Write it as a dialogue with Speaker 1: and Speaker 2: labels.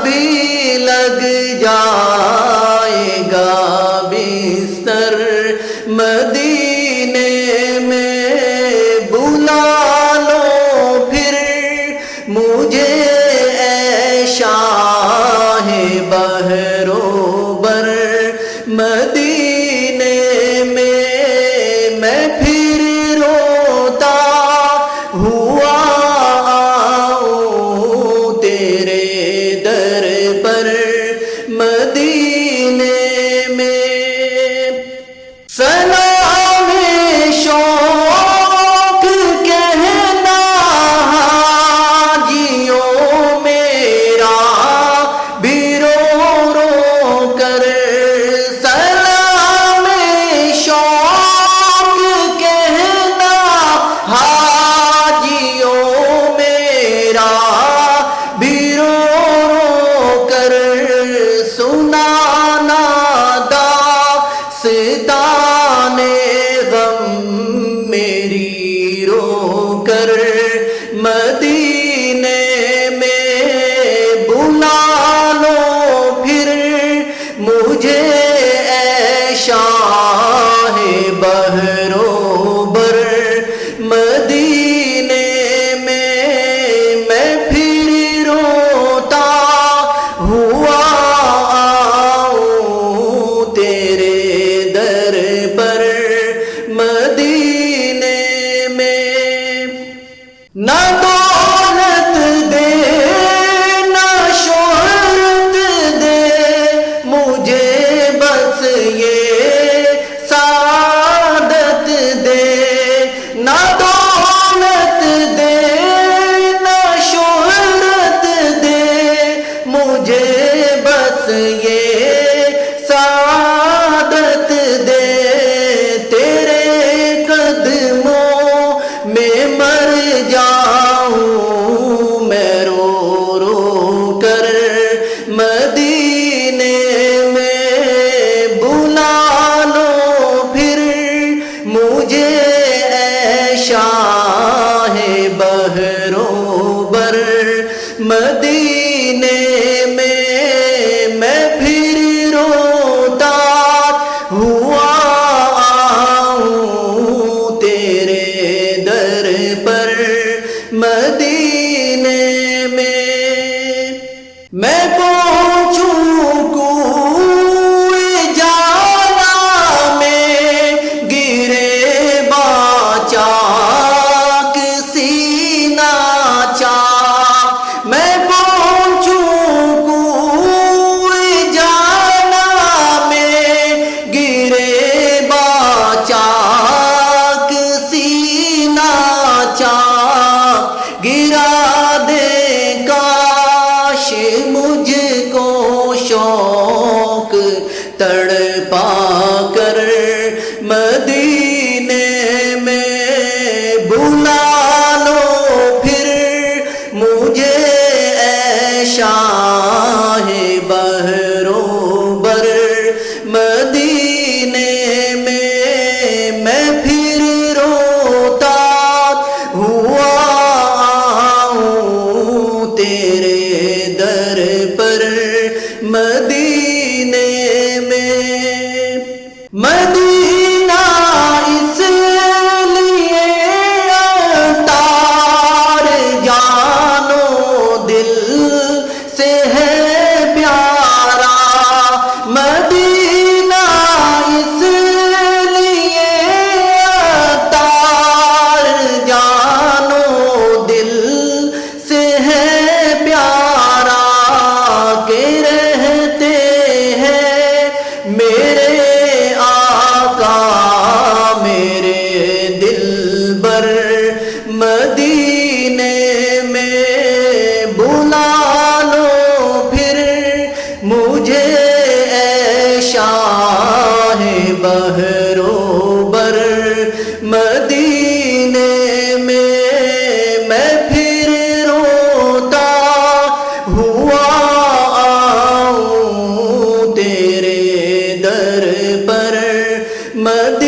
Speaker 1: بھی لگ جائے گا بستر مدینے میں بلا لو پھر مجھے اے شاہ بحر و بر مدینے میں پھر روتا ہوا آؤں تیرے در پر مدینے میں سلام شوق کہنا حاجیوں میرا بھی رو رو کر سلام شوق کہنا حاجیوں میرا بھی رو رو کر سنانا داستان غم میری رو کر مدینے میں بلا لو پھر مجھے اے شاہ بحر و بر مدینے میں پھر روتا ہوا آؤں تیرے در پر مدینے میں نہ دولت دے نہ شہرت دے مجھے بس یہ سعادت دے نہ دولت دے نہ شہرت دے مجھے بس یہ سعادت دے تیرے قدموں میں مر جاؤں میں رو رو کر مدینے میں بلا لو پھر مجھے اے شاہ بحر و بر مدینے میں پھر روتا ہوا آؤں تیرے در پر مدینے میں پہنچوں کوئے جانا میں گرے باچاک سینہ چاک میں پہنچوں کوئے جانا میں گرے باچاک سینہ چاک گرا دے کاش مجھ کو شوق تڑپا کر مدینے میں بلا لو پھر مجھے اے شاہ بحر و بر مدینے میں پھر روتا ہوا آؤں تیرے در پر مدینے میں مدینہ اس لیے عطار جانو دل سے ہے پیارا مدینہ اس لیے عطار جانو دل سے ہے پیارا کہ رہتے ہیں میرے آقا میرے دل بر مدینے میں بلا لو پھر مجھے اے شاہ بحر و بر مدینے میں پھر روتا ہوا آؤں تیرے در پر مدینے